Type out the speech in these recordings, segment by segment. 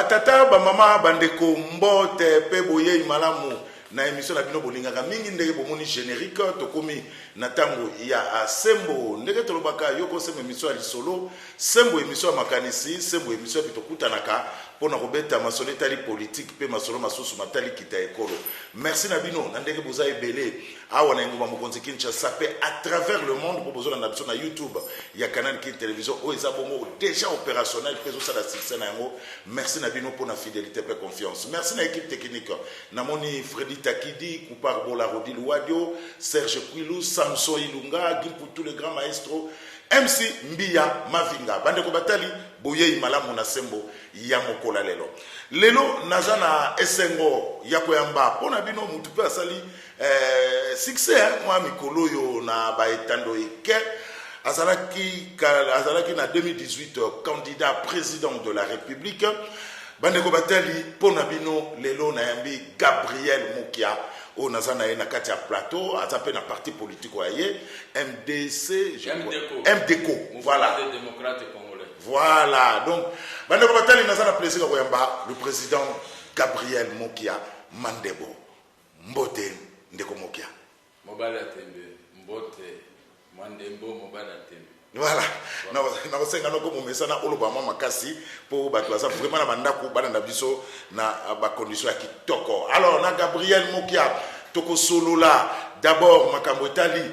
Batata, mama, bandeko, mbote, peboye, imalamu. Na émission la bino bolingaka mingi ndenge bomoni générique tokomi na tango ya sembo ndenge tolobaka yoko sembo émission ya lisolo sembo émission ya makanisi sembo émission ya bitokutanaka pona kobeta masolo etali politique pe masolo masusu matali kita ekolo merci na bino na ndenge boza ebele awa na ngoma mokonzi Kinshasa pe à travers le monde pour besoin na biso na YouTube ya canal Kin télévision o eza bongo déjà opérationnel peso ça la succès na yango merci na bino pour na fidélité pe confiance merci na équipe technique na moni Freddy Takidi Koupar Bola Rodil Wadio Serge Quilou Samson Ilunga Gimpu tous les grands maestros MC Mbia Mavinga bandeko batali boye imalamu na sembo ya mokola lelo lelo nazana esengo ya koyamba pona bino mutu pe asali succès moi mikolo yo na baetando eke azalaki na 2018 candidat président de la République bandeko batali pona bino lelo na yambi Gabriel Mukia o nazana na kati ya plateau azape na parti politique oye MDCO voilà des démocrates congolais voilà donc bandeko batali nazana plaisir koyamba le président Gabriel Mukia Mandebo mbote ndeko Mukia mobala tembe mbote Mandebo mobala tembe voilà na kosenga noko momesana olobama makasi po bato baza vraiment na bandako bana na biso na ba condition ya kitoko alors na Gabriel Mukia toko solo là d'abord makambo etali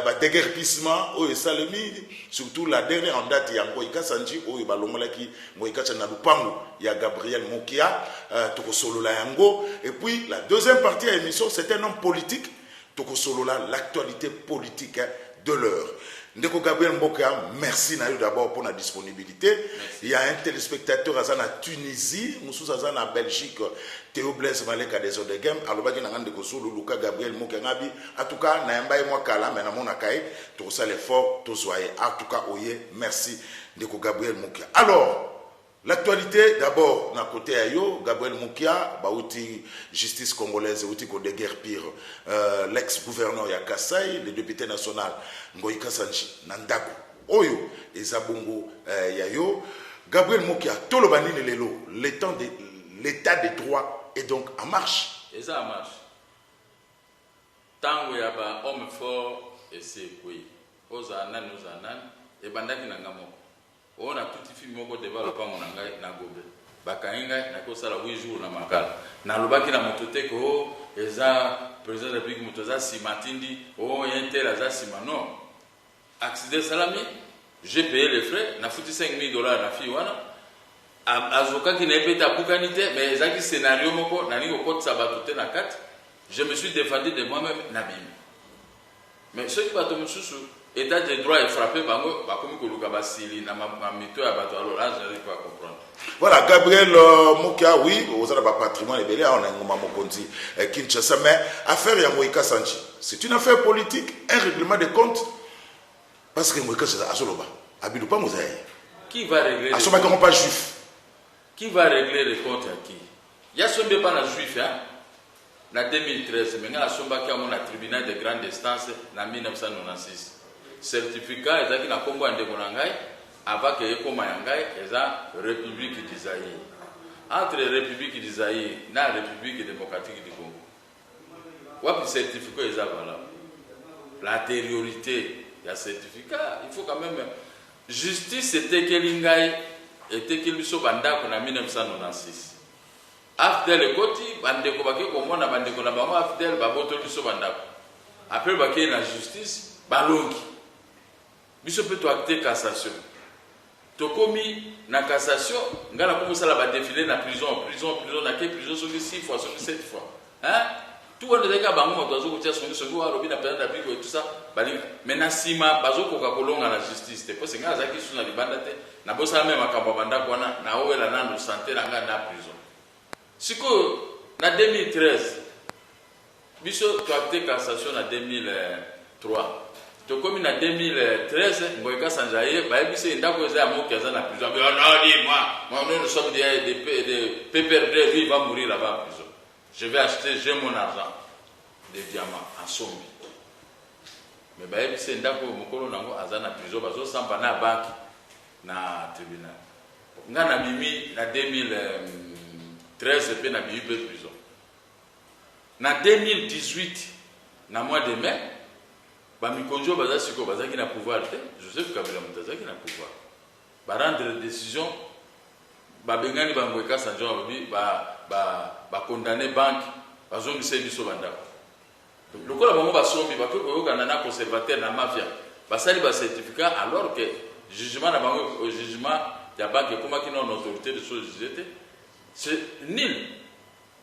ba déguerpissement o esalemi surtout la dernière en date ya Ngoïka Sanji o balongolaki Ngoïka na lupango ya Gabriel Mukia toko solo là yango et puis la deuxième partie de l'émission c'est un homme politique toko solo là l'actualité politique de l'heure. Ndeko Gabriel Mukia, merci d'abord pour la disponibilité. Merci. Il y a un téléspectateur à la Tunisie, nous sommes en Belgique, Théo Blaise Maleka des Odegem, alors que nous avons solo Luka Gabriel Mukia Nabi. En tout cas, naemba et moi kala, mais na mon akaye, tout ça l'effort, tout soyez. En tout cas, oye, merci Ndeko Gabriel Mukia. Alors. L'actualité, d'abord, d'un côté ayo, Gabriel Mukia, outil justice congolaise, outil qu'on déguerpir l'ex-gouverneur ya Kasai, le député national Ngoïka Sanji, Nandako, Oyo, et Zabongo Yayo, Gabriel Mukia, tout le banine lelo, l'état des droits est donc en marche. Et ça en marche. Tant qu'il y a un homme fort, et c'est quoi? Ozanan, et bandaki nangamo. On a tout film moko développé mon angai na gobe bakainga na ko sala 8 jours na makala na lobaki na motote ko eza président de la République motoza simatindi o yente la za simano accident salami j'ai payé les frais na foutu $5,000 na fi wana azoka ki na peta bukanité mais ezaki scénario moko na ningo ko tsabatote na 4 je me suis défendu de moi-même na bim mais ce qui va tomber sous état de droit est frappé bango bakomi koluka basili na mito ya bato alors là je n'arrive pas à comprendre. Voilà Gabriel Mukia oui aux a ba patrimoine ebele on a ngoma mokonzi Kinshasa mais affaire ya Ngoïka Sanji c'est une affaire politique un règlement de compte parce que Ngoïka c'est azoloba abidu pas mozaï qui va régler asoba qu'on pas juif qui va régler les comptes à qui il y a sombe pas na juif hein na 2013 mais na somba ki amona tribunal de grande instance na 1996 certificat ezaki na kombo ya ndeko na ngai avant que ekoma ya ngai eza République du Zaïre entre République du Zaïre na République démocratique du Congo wapi certificat eza valable l'antériorité ya certificat il faut quand même justice etekeli ngai etekeli biso bandako na 1996 Afdel ekoti bandeko bake komona bandeko na bango Afdel babotoli biso bandako après bake na justice balongi biso peut acter cassation tokomi na cassation ngala ko sala ba défiler na prison na ke prison so 6 fois so 7 fois hein tout on deka bango moto azo kotia songi wa robi na président de la République et tout ça bali menasima bazo koka kolonga na justice te parce que ngaza ki suna libanda te na bosa même makambo banda kwana na owela na santé na nga na prison siko na 2013 biso to acter cassation na 2003 comme en 2013, Ngoïka Sanjaye, il ndako eza moki aza na prison. Non, dis-moi, nous sommes des PPRD, lui il va mourir là-bas en prison. Je vais acheter, j'ai mon argent, des diamants en Sombi. Mais il ndako mokolo nango aza na prison, bazo samba na banque na tribunal. nga na bimi na 2013 pe na bimi pe prison na 2018 na mois de mai bamikonjo baza siko bazaki na pouvoir te Joseph Kabila mutazaki na pouvoir ba rendre décision babengani bango ekasa njo ba condamner banque bazongisa biso bandako lokola bango basombi bakoyokana na conservateur na mafia basali ba certificat alors que jugement na bango jugement ya banque ekomaki na autorité de choses jugées c'est nul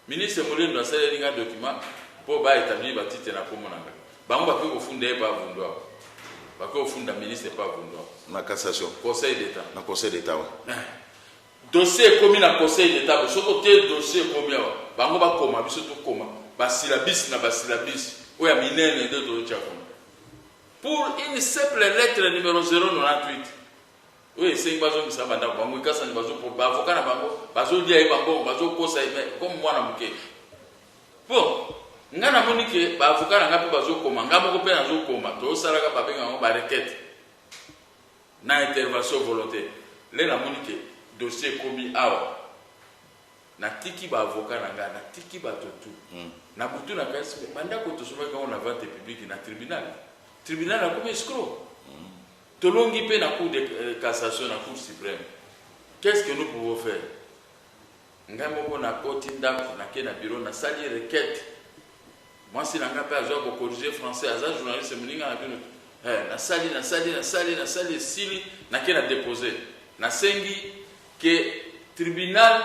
ministre Molendo asali linga document pour ba établir ba titre na komonanga bango bakoki kofunda ye pa vundwa bakoki kofunda ministre pa vundwa na cassation conseil d'état na conseil d'état ouais. Dossier commis na conseil d'état soko te dossier commis awa bango bakoma biso to koma basilabisi na basilabisi oya minene de to chakoma pour une simple lettre numéro 098 oui c'est bazo misa banda bango ikasa ni bazo pour avocat na bango bazo dia e bango bazo kosa comme mwana muke bon ngana monike ba avocat na ngapi bazo koma ngamo ko pe na zo koma to salaka ba benga ngo ba requête na intervention volontaire le na monike dossier commis awa na tiki ba avocat na ngana tiki ba totu na butu na kasi banda ko to soba ka on a vente publique na tribunal na comme escroc tolongi pe na cour de cassation na cour suprême qu'est-ce que nous pouvons faire ngamo na koti ndako na ke na bureau na sali requête moi si na ngapa azo ko corriger français aza journaliste muninga na bino na sali sili na ke na déposer na sengi que tribunal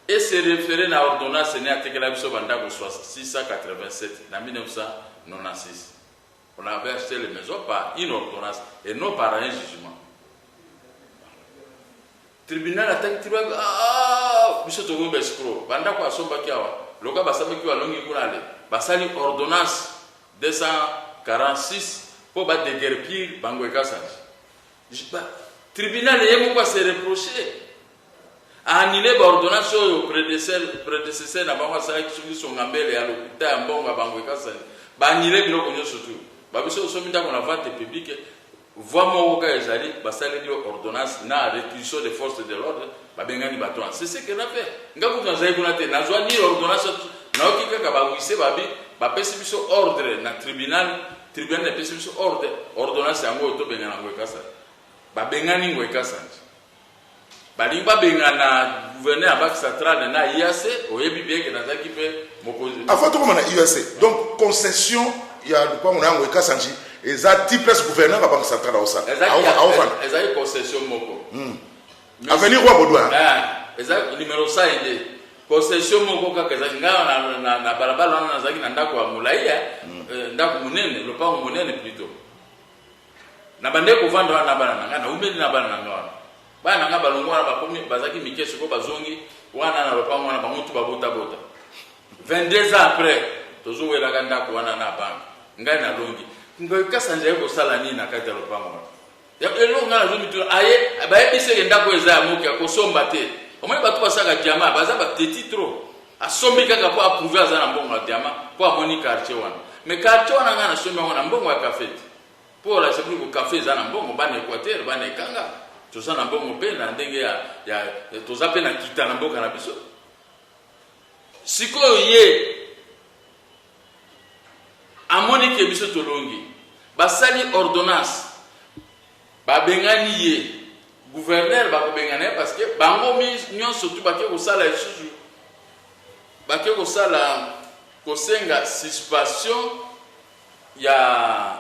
et se référer na ordonnance ne atekela biso bandako 687 na 1996 on avait acheté les maisons par une ordonnance et non par un jugement tribunal attaque tribunal biso to ngombe escroc bandako asomba kiawa loka basami kiwa longi kunale basali ordonnance 246 pour ba déguerpir bango ekasanje tribunal yemo kwa se reprocher annuler ba ordonnance au prédécesseur na bango sala kisungi songambele ya l'hôpital ya mbongo bango ekasanje ba annuler biloko nyoso tu ba biso somi ndako na vente publique voix moko ka ezali basali dio ordonnance na réquisition des forces de l'ordre ba bengani baton c'est ce que na fait ngaku tunazai kuna te nazwa ni ordonnance na okika ka ba wise babi ba pesi biso ordre na tribunal na pesi biso ordre ordonnance yango to bengana ngo ekasanje ba bengani ngo ekasanje balingi babengana gouverneur ya banque centrale na IAC oyebi bien que nazaki pe mokozi avant to koma na IAC donc concession ya lupango na yango ekasanje eza tiples gouverneur ya banque centrale osala ezali concession moko avenir roi Baudouin eza numéro 100 concession moko kaka ezali nga na balabala wana nazalaki na ndako ya molai ndako monene lopango monene plutôt na bande kovanda wana na bana nanga na umeli na bana nanga wana bana nanga balongo wana bakomi bazaki mikeso ko bazongi wana na lopango wana bango tu babota 22 ans après tozo welaka ndako wana na banque ngai na longi ngo kasanje ko sala nini na kati ya lopango wana ya elonga na zomi tu aye bayebise ndako eza ya moki akosomba te omoi bato basaka diamant baza bateti trop asombi kaka po approuver aza na mbongo ya diamant po amoni quartier wana mais quartier wana nga na sombi yango na mbongo ya café pour la c'est pour café eza na mbongo bana Équateur bana Ekanga toza na mbongo pe na ndenge ya toza pe na kita na mboka na biso sikoyo ye amoni ke biso tolongi basali ordonnance babengani ye gouverneur bakobengana parce que bango nyonso tu bake kosala lisusu bake kosala kosenga suspension ya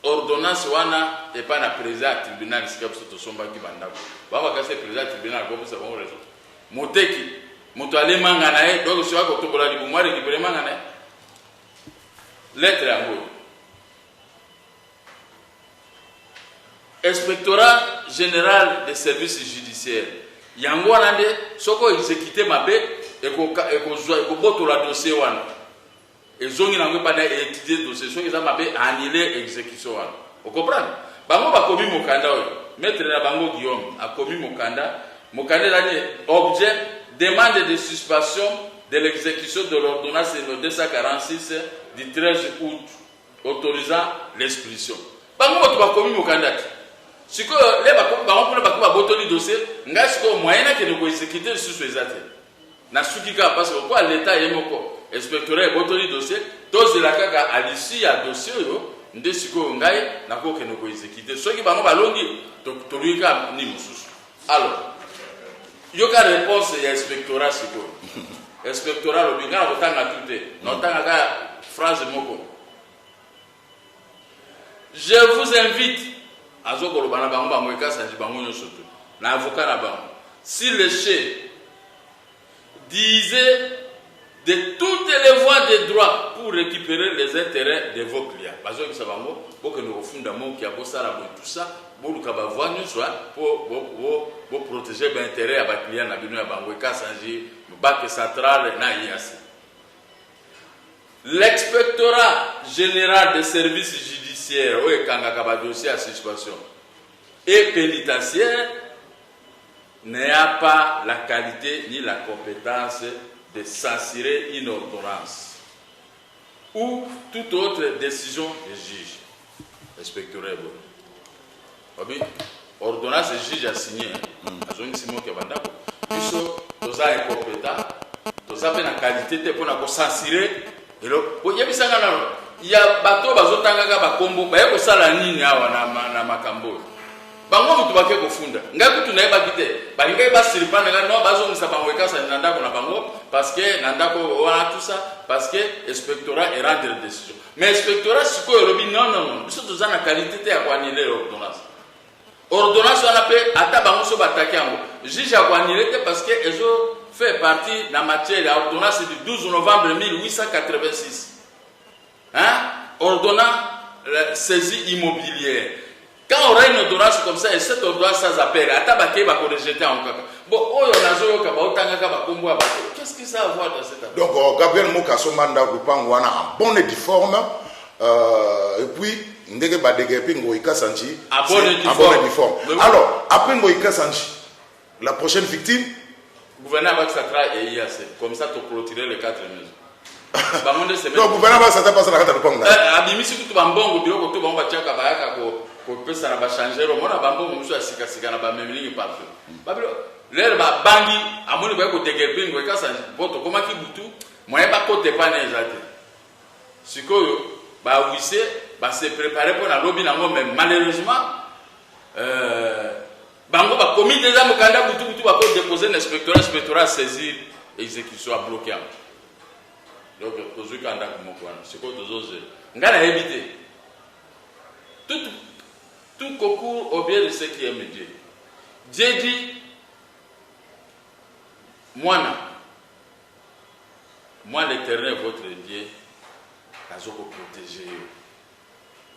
ordonnance wana epa na président tribunal sika biso tosombaki bandako babakasi président tribunal akopesa bango raison moteki moto alemanga na ye donc soki akotombola libumu arekipere manga na ye lettre yango inspectorat général des services judiciaires yango wana nde soko exécuté mabe ekobotola dossier wana ezongi nango epana étudier dossier soki eza mabe annuler exécution wana okomprendre bango bakomi mokanda oyo maître na bango Guillaume akomi mokanda ezali objet demande de suspension de l'exécution de l'ordonnance numéro 246 du 13 août autorisant l'expulsion bango bato bakomi mokanda te siko le ba botoli dossier nga siko moyen que ne exécuter sur ces actes na sukika parce que quoi l'état yemoko inspecteur botoli dossier dose de la kaka à l'issue à dossier yo nde siko ngai na ko que ne exécuter soki bango balongi to luika ni mususu. Alors yoka réponse ya inspectorat siko inspectorat lo binga ko tanga tuté non tanga ka phrase moko. Je vous invite à ce que le si le chef disait de toutes les voies de droit pour récupérer les intérêts de vos clients, parce que ça va pour que nous fondons qui a bossé à tout ça, pour que nous pour protéger les intérêts à les clients, banque centrale, l'inspectorat général des services judiciaires et pénitentiaire n'a pas la qualité ni la compétence de censurer une ordonnance ou toute autre décision du juge. Inspectorat. Ordonnance du juge a signé. Nous sommes incompétents. Nous avons la qualité pour censurer. Il y a bateau bazotanga ba kombo ba yako sala nini hawa na makambo bango mutu bake kufunda ngaku tunaiba kite balinga ba siripana nga no bazo ngisa bango ekasa na ndako na bango parce que na ndako wana tout ça parce que inspectorat et rendre décision mais inspectorat siko yolobi non biso tozana qualité te ya kwanile ordonnance wana pe ata bango so bataki yango juge ya kwanile te parce que ezo fait partie de la matière de l'ordonnance du 12 novembre 1886. Ordonnant la saisie immobilière. Quand on aura une ordonnance comme ça, et cette ordonnance sans appel, qu'est-ce que ça a à voir dans cette affaire? Donc, Gabriel Mokasomanda Gupangwana en bonne et due forme, et puis, Ndege Badege Pingoïka Sanji, en bonne et due forme. Alors, après Ngoïka Sanji, la prochaine victime, gouverneur avec Satra et IAC, comme ça, tu clôturer les 4 maisons. Non, gouverneur avec Satra passe la carte de Ponga. Abimisi tout bambongo, bureau, tout bambongo, tchaka, bayaka, ko pesa na ba changer, on a bambongo, musu asika sika na ba memeli partout. Babilo, l'air ba bangi, amoni ba ko tegelpin, ko kasa, boto, koma ki butu, moyen ba ko te pas nezate. Sikoyo, ba wisse, ba se préparer pour la lobby na mais malheureusement, bango ba commis déjà mokanda butu ba ko déposer l'inspectorat saisir exécution a bloqué. Donc tozu kanda kumokwana siko tozoze ngana éviter tout concours au bien de ce qui est Dieu. Dieu dit moi l'Éternel votre Dieu azoko protéger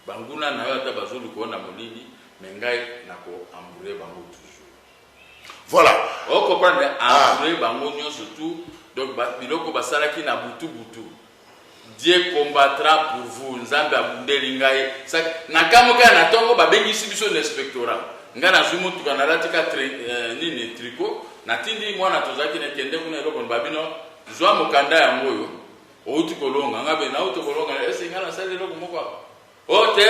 banguna na yo ta bazolu ko na molili mengai nako ambouré bango toujours. Voilà. On comprend ambouré bango surtout donc biloko basalaki na butu. Dieu combattra pour vous. Nzambe abundeli ngai. Na kamoka na tongo babengisi biso l'inspectorat. Nga na zumu tukana tika nini tricot na tindi mwana tozaki na kende kuna eloko babino zwa mokanda ya ngoyo. Outi kolonga ngabe na outi kolonga ese ngala sale eloko moko. Ote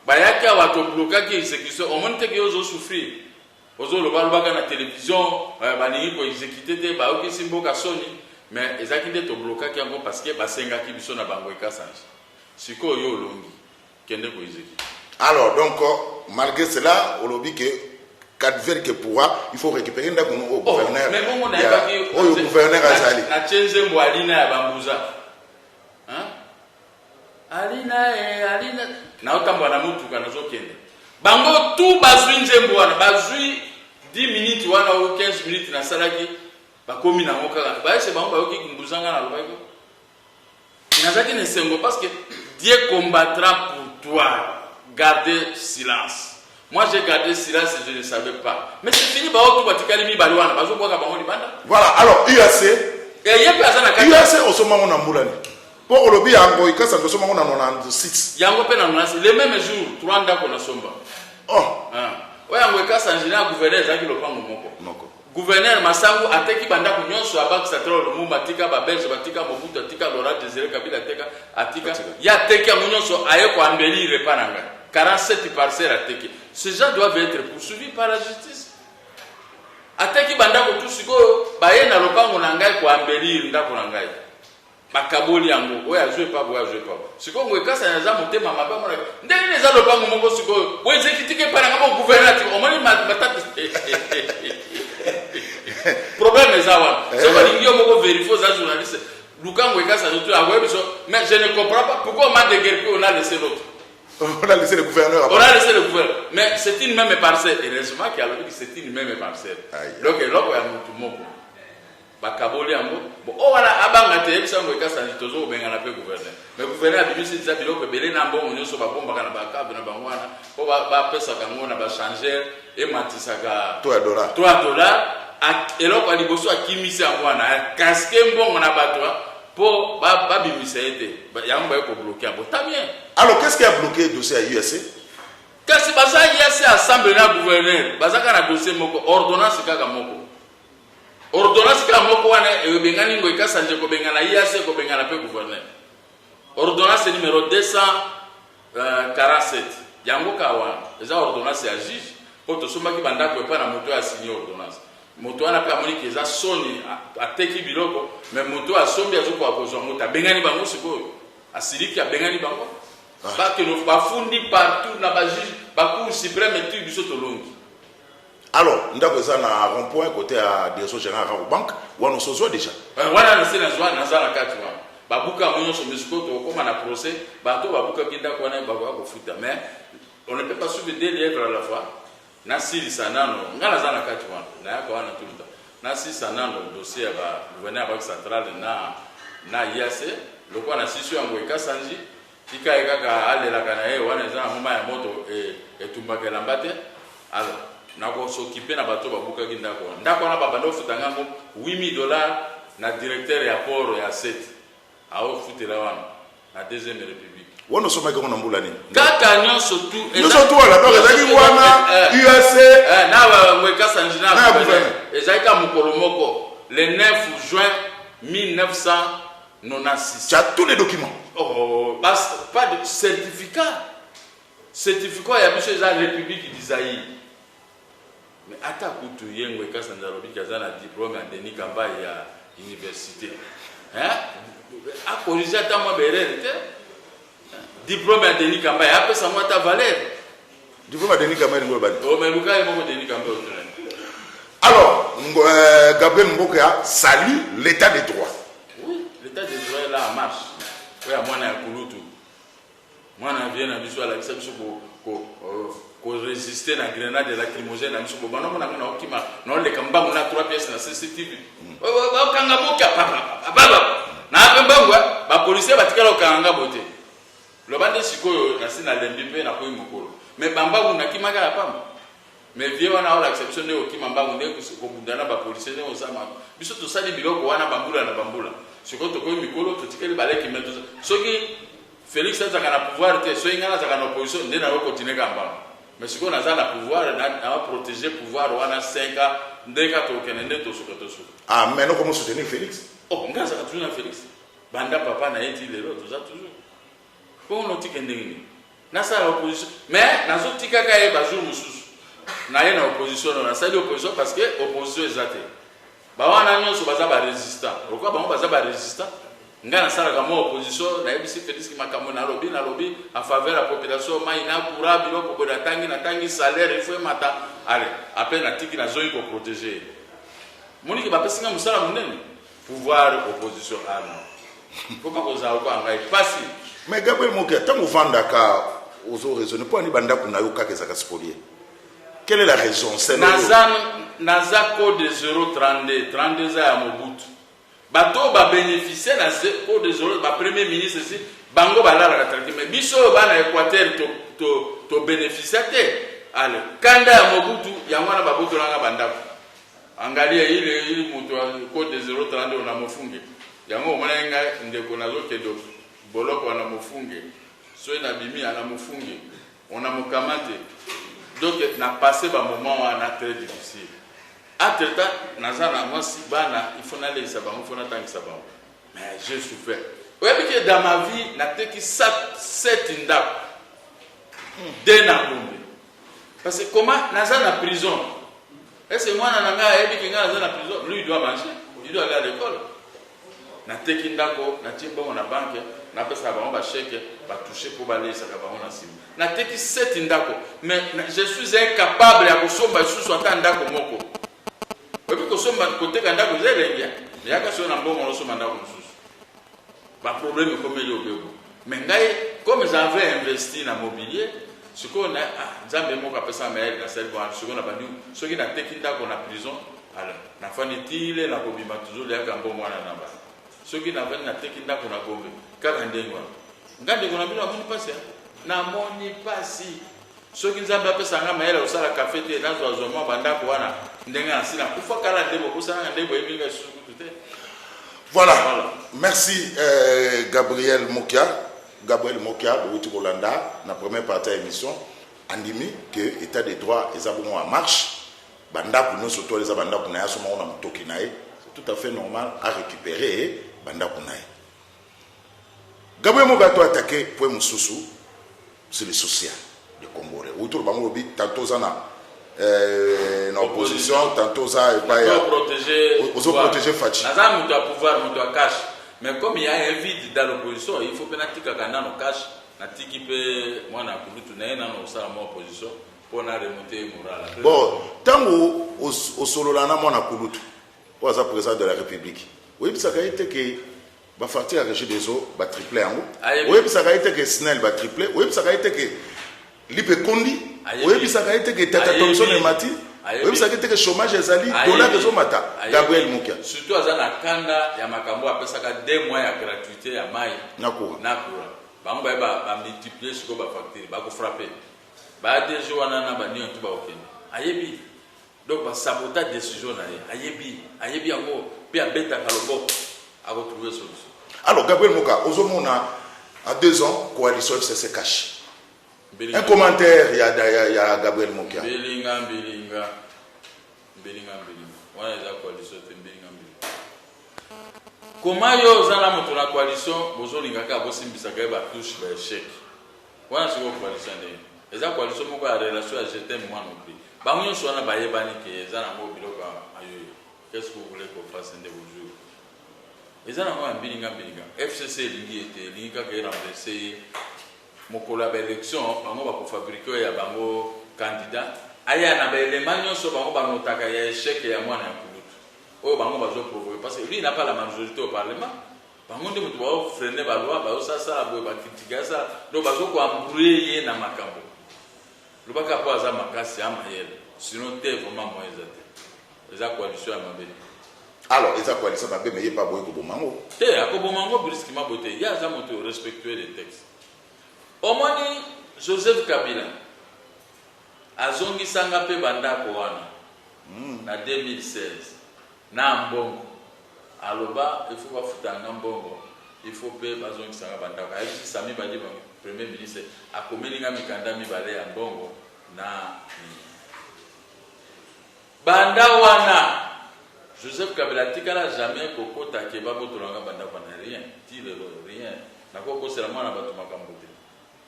bayaki awato blokaki exécution omonte ki ozo souffrir. Ozo lo balbaka na télévision baningi ko exécuter te ba okisi mboka soni. Mais ezaki nde to blokaki yango parce que basengaki biso na bango ekasanji siko yo longi kende ko izeki. Alors donc malgré cela on lobby que cadre que pourra il faut récupérer ndako au gouverneur. Mais bon on a pas dit au gouverneur azali na chenze mwalina ya bambuza alina na otamba na mutu kana zokende bango tout bazwi nzembo wana bazwi 10 minutes wana ou 15 minutes na salaki bakomi na ngoka ba se bango ba yoki kumbuzanga na lobako inazaki ne sengo parce que Dieu combattra pour toi. Gardez silence. Moi j'ai gardé silence et je ne savais pas. Mais c'est fini ba oto batikali mi balwana bazo kwa bango libanda. Voilà, alors UAC et yé plaza na kaka UAC osoma ngona mbulani pour olobi yango ikasa osoma ngona 96 yango pe na 96 le même jour 3 ndako na somba. Ouais yango ikasa ingénieur gouverneur zaki lopango moko. Gouverneur Masangu ateki banda kunyonso abaki satro lumumba tika ba belge batika mobutu tika Laurent Désiré Kabila tika atika ya teki nyonso aye ko ambeli repananga 47 parcelles à Teki. Ces gens doivent être poursuivis par la justice. Ateki bandako tout siko baye na lopango na ngai ko embellir ndako na ngai. Bakaboli yango oya jouer pas siko ngwekasa na za motema maba mona ndenge neza lopango moko siko bo exécuter par ngabo gouvernement omoni matata problème ezawa siko lingio moko vérifier za journaliste lukango ekasa tout a web mais je ne comprends pas pourquoi on m'a déguerpi on a laissé l'autre. On a laissé le gouverneur. On a laissé le gouverneur. Mais c'est une même parcelle. Et heureusement qu'il a dit que c'est une même parcelle. Donc, il y a tout le monde. Bakaboli ambo. Bon, on a abangate, ça me casse un tozo, ben on a peu gouverneur. Mais le gouverneur a dit que c'est bilo que belé nambo, on est sur la bombe, on a bakab, on a bangwana. On va faire ça quand on a changer et matisaka. $3. Et là, on a dit que ça qui mise en wana. Casque bon, on a battua. Pour babimisa été. Il y a un peu bloqué. Tant bien. Alors, qu'est-ce qui a bloqué le dossier à USC? Qu'est-ce que USC assemblée na gouverneur? Bazaka na dossier moko ordonnance kaka moko. Ordonnance kaka moko wana e bengani ngo ikasanje ko bengana USC ko bengana pe gouverneur. Ordonnance numéro 247. Yango kawa. Eza ordonnance ya juge. Poto soma ki banda ko pa na moto a signé ordonnance. Moto wana pe amoni keza soni ateki biloko mais moto a sombi azoko akozwa moto bengani bango sikoyo. Asiriki a bengani bango. Parce que nous bafundi partout na ba juge ba cour suprême et tout biso tolongi. Alors, ndako za na rond-point côté à direction générale à banque, ou on se déjà. Wana na sena zwa na za na kati wa. Babuka monyo so mesiko to koma na procès, ba to babuka kinda kwa na ba ko futa mais on ne peut pas suivre deux livres à la fois. Na siri sanano, ngala za na kati wa. Na yako wana tout le temps. Na siri sanano dossier ba gouverneur banque centrale na IAC, lokwa na sisi yango ekasanji. Tika ekaka alela kana wana eza na moma ya moto etumbakela mbate alors nako s'occuper na bato babuka kindako ndako na babando futanga ngo $8,000 na directeur ya port ya 7 ao futela wana na deuxième république wono soma ko na mbula nini kaka nyonso tout nyonso tout wala donc ezaki wana UAC na mweka sanjina ezaka mukolo moko le 9 juin 1996 tu as tous les documents. Oh, pas de certificat. Certificat, il y a monsieur la République d'Isaïe. Mais attends, tu y a un Sandarobi qui a un diplôme à Denis Kamba et à l'université. Hein? À corriger ta moi diplôme à Denis Kamba et après ça moi ta valeur. Diplôme à Denis Kamba et Ngobani. Oh, mais Lucas est mon Denis Kamba. Alors, Gabriel Mboka salue l'état des droits. Oui, l'état des droits est là en marche. Oui, moi, je suis Kulutu. Moi, je viens à Bissou à la Bissou pour résister à la grenade lacrymogène à Bissou. Je suis là, je suis 3 pièces dans CCTV. Je suis là, policier va tirer le kanga boté. Le bande sikoyo na sina lembipe na koyi mukolo. Mais bamba kuna kimaka la pamba. Mais vieux wana ola exception de okimamba ngune ko bundana ba policier ne osama. Biso to sali biloko wana bambula na bambula. Siko to koyi mikolo to tikeli baleki meto. Soki Félix azaka na pouvoir te so ingana azaka na opposition ndé na continuer kamba. Mais siko na za na pouvoir na protéger pouvoir wana 5 ans ndeka to kenende to suka to suka. Ah mais non comment soutenir Félix? Oh ngaza ka toujours na Félix. Banda papa na eti lelo to za toujours. Pour nous tirer n'engagé. Na ça l'opposition. Mais na zo tika ka e bajour mususu. Na ye na opposition na ça l'opposition parce que opposition ezate. Ba wana nyonso baza ba résistant. Pourquoi ba baza ba résistant? Ngana sala ka mo opposition na ebisi Félix Makambo na lobby a faveur la population mai na kura biloko ko na tangi salaire il faut mata. Allez, après na tiki na zo ko protéger. Moniki ba pesinga musala munene. Pouvoir opposition ah non. Faut pas qu'on a encore un facile. Mais Gabriel Mokia, tant que vous vendez aux raisons, pour aller banda pour nayo kake zaka spolier. Quelle est la raison? C'est Naza code 032, 32 à Mobutu. Bato ba bénéficier na code 0, ba premier ministre ici, bango bala la traité mais biso ba na Équateur to bénéficiaire. Allez, kanda ya Mobutu ya mwana babutu langa banda. Angalia ile mutu code 032 on a mofunge. Yango mwanenga ndeko nazo kedo boloko na mofunge so na bimi ana mofunge on a mokamate donc na passé ba moment wana très difficile entre-temps nazana moi si bana il faut aller ça ba il faut attendre ça ba mais j'ai souffert ouais que dans ma vie na teki 7 ndako de na Gombe. Parce que comment naza na prison? Est-ce que moi nanga ebi kinga naza na prison? Lui il doit manger, il doit aller à l'école. Na teki ndako, na timba na banque, na pesa ba on ba chèque, ba toucher pour baler ça ba on na sim. Na teki 7 ndako, mais je suis incapable ya kosomba sous ata ndako moko. Parce que kosomba côté ndako zele bien. Mais yaka so na mbongo no soma ndako sous. Ba problème comme il obego. Mais ngai comme j'avais investi na mobilier, ce qu'on a nzambe moko pesa mais na sel bon ce qu'on a bandu, ce qui na teki ndako na prison, alors na fanitile na kobima toujours yaka mbongo na namba. Ceux qui n'avaient pas été dans la Gombe, car on dit quoi? Regardez, on a vu la moni passer. Na moni passer. Ceux qui n'avaient pas ça, mais elle a la café dans un zoom, banda kouana, n'enga assis là. Pourquoi qu'elle a démo, ça a démo, il a sur tout. Voilà. Merci Gabriel Mokia. Gabriel Mokia, de Witi Rolanda, la première partie de l'émission, andimi que l'état des droits est en marche. Banda pour nous, surtout les abanda pour nous, à ce moment où on a tokinaï. C'est tout à fait normal à récupérer banda kunaï. Gabriel Mogato attaqué pour Moussoussou, c'est le social des Congolais. Autour de Bangobi, tantôt ça en opposition, tantôt ça et pas protéger Fachi. Nazam doit pouvoir monter cash. Mais comme il y a un vide dans l'opposition, il faut pénaliser quand on cash. Natiki peut moi na kulutu na ena no sala mo opposition pour na remonter moral. Bon, tant au solo là na mo na kulutu. Pour le président de la République. Oui, ça a été que va faire la régie des eaux va tripler en haut. Oui, ça a été que Snell va tripler. Oui, ça a été que Lipe Kondi. Oui, ça a été que Tata Thompson et Mati. Oui, ça a été que chômage et Zali. Dollar de Zomata. Gabriel Moukia. Surtout à la Kanda, il y a Makambo après ça 2 mois de gratuité à Maï. Nakura. Bamba va multiplier ce qu'on va facturer, va frapper. Ba des jours on a bani en tout bas ok. Ayebi. Donc, saboter la décision, ayebi yango, puis à bêta kalobo, à retrouver solution. Alors, Gabriel Moka, Ozomona, à 2 ans, coalition se cache. Un commentaire, il y a Gabriel Moka. Belinga. On a la coalition, Belinga. Comment yo zala moto la coalition, bozo lingaka bosi mbisaka ba touche ba échec. On a sur coalition de. Et la coalition moko a relation à jeter moi non plus. Bango so na baye bani ke zana mo biloko ayo. Qu'est-ce que vous voulez qu'on fasse un de vos jours? Et zana mo ambilinga. FCC lingi était linga ka renverser mokolo ba élection bango ba ko fabriquer ya bango candidat. Aya na ba élément nyonso bango ba notaka ya échec ya mwana ya kulutu. O bango ba zo provoquer parce que lui n'a pas la majorité au parlement. Bango de mutu ba freiner ba loi ba ça bo ba critiquer ça. Donc ba zo ko embrouiller na makambo. Le bac à poser ma casse à Maël. Sinon, tu es vraiment moins aidé. Les coalitions à Mabé. Alors, les coalitions à Mabé, mais il n'y a pas beaucoup de mango. Tu es à Kobomango, brusquement beauté. Il y a un moto respectueux des textes. Au moins, Joseph Kabila a zongi sangape banda koana. En 2016. Na mbongo. Aloba, il faut pas foutre un mbongo. Il faut payer bazongi sanga banda. Aïe, Sami Badi, Premier ministre, a komelinga mikanda mibale ya mbongo na banda wana Joseph Kabila tikala jamais kokota ke babo tolanga banda wana rien tire rien na koko c'est la mona bato makambote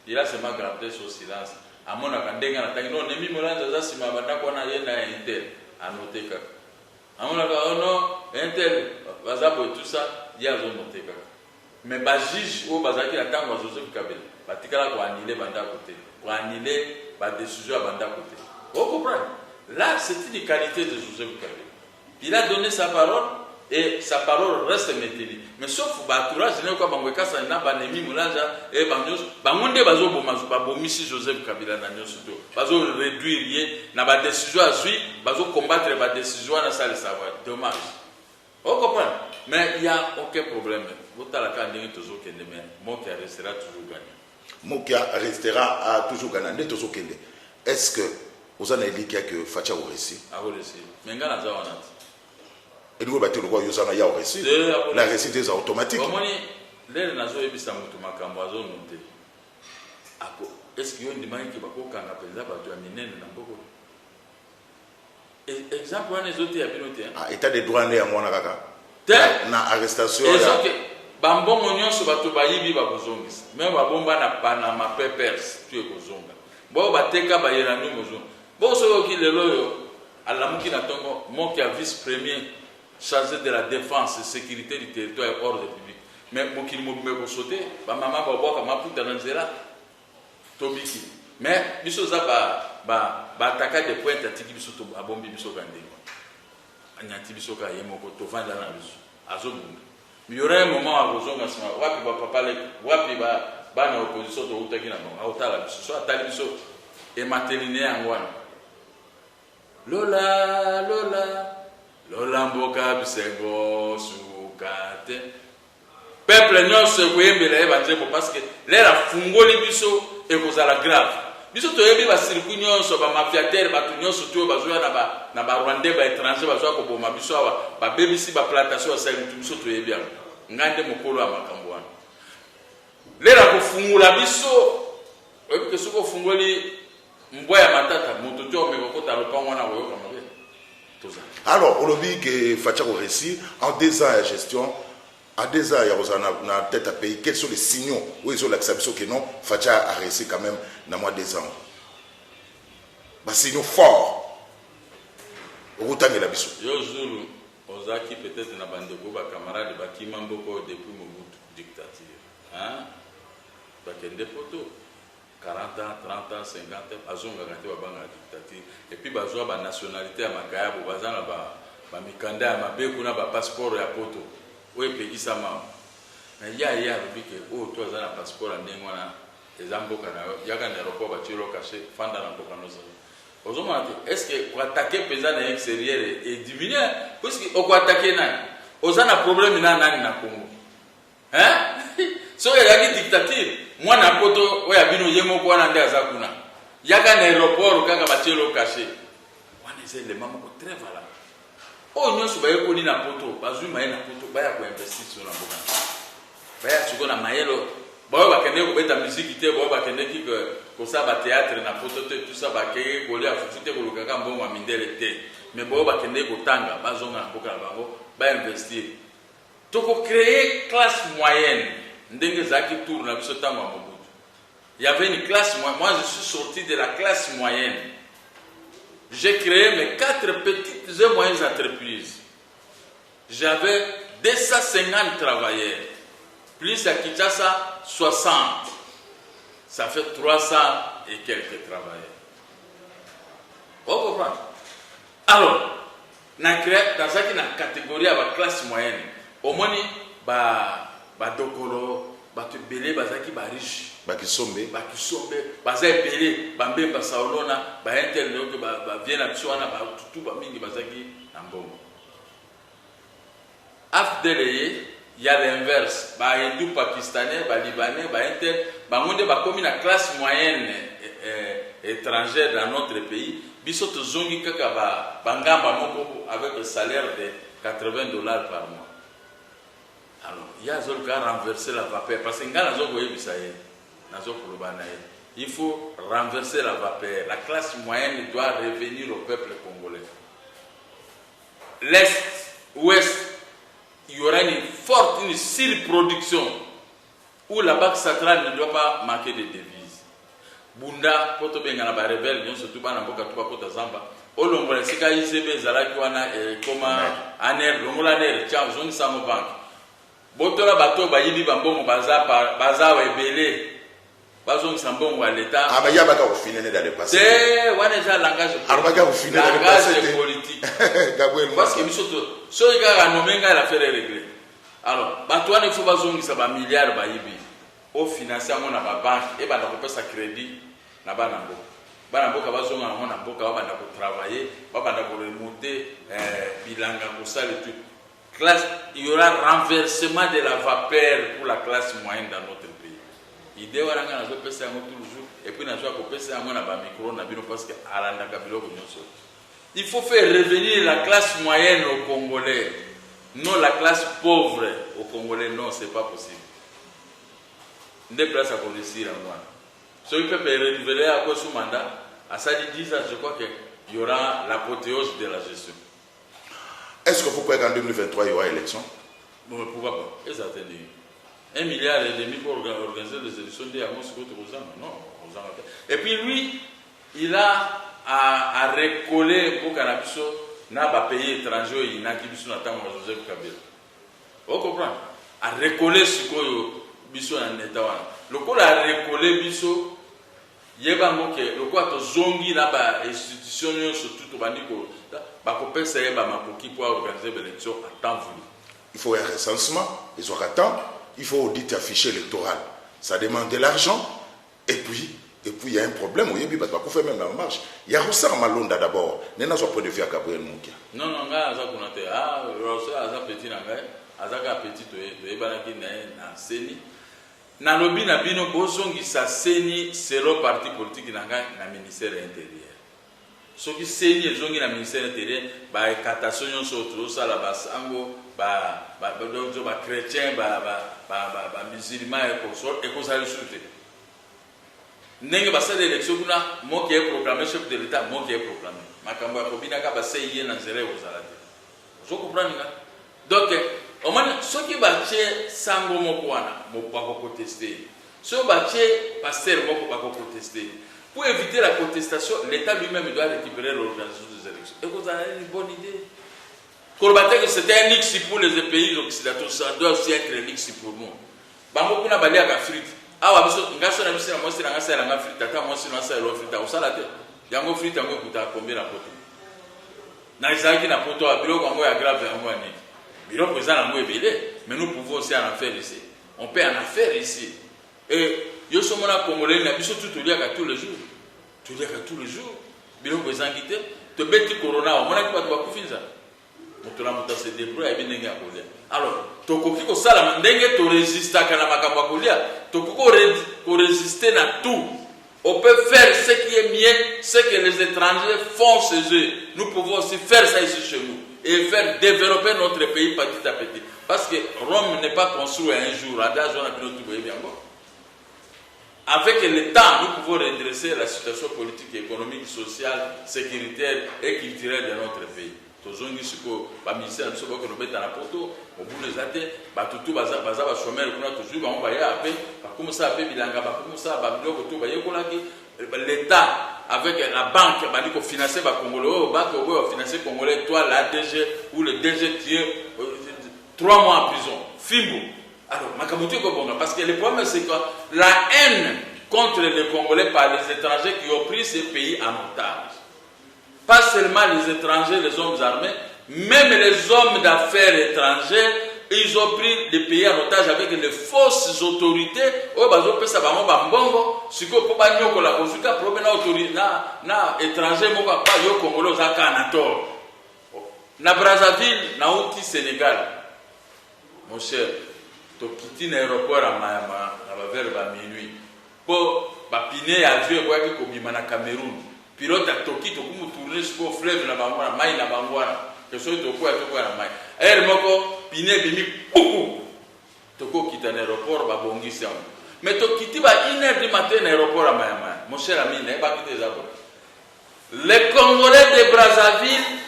il a seulement gardé son silence amona kandenga na tangi no nemi molanja za sima banda wana yena intel anoteka amona ka ono intel bazabo tout ça ya zo noteka mais ba juge o bazaki na tango Joseph Kabila batikala ko annuler banda côté ko annuler ba décision à banda côté. Vous comprenez? Là, c'est une qualité de Joseph Kabila. Il a donné sa parole et sa parole reste maintenue. Mais sauf batura je n'ai pas bangweka ça na banemi mulanja et banyos bangonde bazo bomazo ba bomisi Joseph Kabila na nyosuto. Bazo réduire lié na ba décision à suivre, bazo combattre ba décision na ça le savoir. Dommage. Vous comprenez? Mais il n'y a aucun problème. Vous avez la candidate toujours kende mais Mokia restera toujours gagnant. Mokia restera toujours gagnant. Est-ce que vous avez dit que Facha au récit? Ah oui, récit. Mais nga na zawana. Et nous battons le roi Yosana ya au récit. La récit des automatiques. Comment les nazo ebisa mutu makambo azo monter. Ako est-ce qu'il y a une demande qui va ko kanga penza ba tu aminene na mboko? Exemple wana ezote ya binote. Ah, état de droit né ya mwana kaka. Na arrestation ya bambongo nyonso bato bayibi bakozongisa. Même babomba na Panama Papers tu ekozonga. Bon, bateka ba yeranu mozo. Bon, so ki lelo yo alamuki na tongo mon qui a vice-premier chargé de la défense et sécurité du territoire et ordre public. Mais mokili mo me ko sauter, ba mama ba boka maputa na nzela tobiki. Mais biso za ba ataka de pointe atiki biso to abombi biso kande. Anyati biso ka yemo ko to vanda na biso. Azobunda. Il y aurait un moment à Rozonga, wapi ba papa le wapi ba na opposition to utaki na bon autala biso so atali biso e mateliné angwana. Lola lola lola mboka bisengo sukate. Peuple nyonso koyembela evanjemo parce que lera fungoli biso e kozala grave. Biso to yebi ba circuit nyonso ba mafiateur ba nyonso to bazoya na ba Rwandais ba étranger bazoya ko boma biso awa ba bebisi ba plantation sa biso to yebi ngande mokolo amakambo wana. Lera kufungula biso oyebi ke soko fungoli mbwa ya matata moto to mekokota lopango na woyo kama be. Alors, on a dit que Fatchako réussit en 2 ans de gestion. En 2 ans, il y a tête à pays. Quels sont les signaux où ils ont l'acceptation que non, Fatcha a réussi quand même dans moins de 2 ans. Bah, signaux forts. Autant que la biso. Yo Zulu, Ozaki peut-être na bandeko ba camarade ba kimamboko depuis Mobutu dictature. Hein? Ba kende poto 40 ans, 30 ans, 50 ans, azonga kati ba banga dictature. Et puis bazwa ba nationalité ya makaya bo bazana ba mikanda ya mabeku na ba passeport ya poto. Oui, pays ça m'a. Mais il y a le que oh toi as un passeport en déngwana les ambokana il y a un aéroport batiro caché fanda na bokano zo. Ozomati est-ce que pour attaquer paysan à l'extérieur et diminuer parce que on attaquer nani ozana problème na nani na Congo. Hein? So il y a une dictature moi na poto oya bino yemo ko na ndaza kuna. Il y a un aéroport kaka batiro caché. Wana c'est les mamans très valable. Oh nyonso baye koni na poto bazui maye na poto baya ko investir sur la boka baya tuko na mayelo bayo bakende ko beta musique te bayo bakende ki ko sa ba théâtre na poto te tout ça ba ke ko lia fufute ko lukaka mbongo mindele te mais bayo bakende ko tanga bazonga na boka bango ba investir to ko créer classe moyenne ndenge zaki tour na biso tango Mobutu. Il y avait une classe moyenne. Moi je suis sorti de la classe moyenne. J'ai créé mes 4 petites et moyennes entreprises. J'avais 250 travailleurs. Plus à Kinshasa, 60. Ça fait 300 et quelques travailleurs. Vous comprenez? Alors, dans cette catégorie, à la classe moyenne, au moins, dokoro, belé, riche. Bakisombe bazai belé bambemba saolona ba internet ba viena bisoana ba tutu ba mingi bazaki na mbongo afdeleye il y a l'inverse ba hindu pakistanais ba libanais ba inter ba monde ba komi na classe moyenne étrangère dans notre pays biso to zongi kaka ba ngamba moko avec un salaire de $80 par mois. Alors il y a zol ka renverser la vapeur parce que ngana zo boye bisaye. Il faut renverser la vapeur. La classe moyenne doit revenir au peuple congolais. L'Est, Ouest, il y aura une forte surproduction où la Banque centrale ne doit pas manquer de devises. Bunda, poto benga na rebelle, bien surtout ba na boka tuba kota zamba. Olongola sika ICB zalaki wana koma aner longola ner tiens zone samo bank. Botola bato ba yibi bambongo baza wa ebele. Bazong sambongo à l'état. Ah mais il y a pas qu'à finir dans le passé. C'est ouais déjà langage. Ah pas qu'à finir dans le passé. Langage politique. Gabriel. Parce que bisoto so il a nommé la faire régler. Alors, bato ne faut pas zongi ça ba milliards ba yibi. Au financer mon na ba banque et ba na ko pesa crédit na ba nambo. Ba nambo ka bazonga na mona mboka ba na ko travailler, ba na ko remonter bilanga ko ça le tout. Classe, il y aura renversement de la vapeur pour la classe moyenne dans notre pays. Idée waranga na zo pesa yango toujours et puis na zo ko pesa yango na ba micro na bino parce que alanda ka biloko nyonso. Il faut faire revenir la classe moyenne au Congolais, non la classe pauvre au Congolais. Non, c'est pas possible. Des places à réussir en moi. Ce qui peut renouveler à quoi sous mandat, à ça dit 10 ans, je crois qu'il y aura l'apothéose de la gestion. Est-ce que vous croyez qu'en 2023 il y aura élection? Bon, pourquoi pas? Exactement. 1,5 milliard pour organiser les élections de Amos Koto. Non, Et puis lui, il a à recoller pour Canabiso, n'a pas payé étranger, il n'a qu'à biso n'attend Joseph Kabila. Vous comprenez? À recoller ce que biso en état. Le coup à recoller biso, yeba moke, le coup à zongi là bas institution surtout bandiko, bah qu'on ça yeba makoki pour organiser l'élection à temps voulu. Il faut un recensement, ils auront temps, il faut auditer affiché électoral. Ça demande de l'argent. Et puis, il y a un problème, il y a même la marche. Il y a Rossar Malonda d'abord. Il y a un point de vue à Gabriel Moukia. Non, non, il y a un petit, il y a un petit, il y a un seni. Dans le lobby, il y a un seni, c'est le parti politique qui a un ministère intérieur. Ce qui seni, ils ont un ministère intérieur, il y a une catastrophe, il y a un chrétien, un musulman, et qu'on s'est insulté. N'est-ce pas l'élection moi qui ai proclamé chef de l'État, moi qui ai proclamé. Ma campagne Kobina Kabase y est dans zéro aux alades. Vous comprenez? Donc, au moins, ceux qui battent Sango Mokwana, mon pas contester. Ceux qui battent Pasteur Moko pas contester. Pour éviter la contestation, l'État lui-même doit récupérer l'organisation des élections. Et vous avez une bonne idée. Kolbate que c'était un X pour les pays occidentaux, ça doit aussi être un X pour nous. Bango kuna balia ka frite. Awa biso ngaso na biso na mwasi na ngasa la frite ata mwasi na sa lo frite osala te. Yango frite yango kuta combien la poto. Na izaki na poto a bilo yango ya grave yango ani. Bilo présent yango ebele, mais nous pouvons aussi en faire ici. On peut en faire ici. Et yo somona congolais na biso tout liaka tous les jours. Tout liaka tous les jours. Bilo présent quitté, te beti corona, on mona ki ba kufinza. Motona muta se débrouille bien ndenge akolia. Alors, tokoki ko sala ndenge to résister kana makambo akolia, tokoki ko résister na tout. On peut faire ce qui est mieux, ce que les étrangers font chez eux. Nous pouvons aussi faire ça ici chez nous et faire développer notre pays petit à petit. Parce que Rome n'est pas construit un jour. Avec le temps, nous pouvons redresser la situation politique, économique, sociale, sécuritaire et culturelle de notre pays. Tozongi siko ba ministère biso bako nobeta na poto obune zate ba tutu baza chômeur kuna toujours ba on ba ya ape ba komusa ape bilanga ba komusa ba biloko to ba yekolaki l'État avec la banque ba diko financer ba congolais ba ko financer congolais toi la DG ou le DG qui est 3 mois en prison Fimbo. Alors makamuti ko bonga parce que le problème c'est que la haine contre les Congolais par les étrangers qui ont pris ces pays en otage. Pas seulement les étrangers, les hommes armés, même les hommes d'affaires étrangers, ils ont pris les pays en otage avec les fausses autorités. Oh, bah, ils ont ça, bah, bongo. Si vous pouvez pas nous la consulter, problème autorité, na étranger, moi, pas yo congolais, ça canator. Na Brazzaville, na outil Sénégal, mon cher, tu quittes l'aéroport à Mayama, à vers minuit, pour piner avion, quoi que comme na Cameroun. Pilote à Toki, tu peux tourner sur le fleuve, la bangouana, maï la bangouana, que ce soit Toko à la maï. Elle m'a dit, Piné, bimi, poukou. Toko quitte un aéroport, bah bongi c'est un. Mais tu quittes 1h du matin l'aéroport à Mayama. Mon cher ami, n'est pas quitté d'abord. Les Congolais de Brazzaville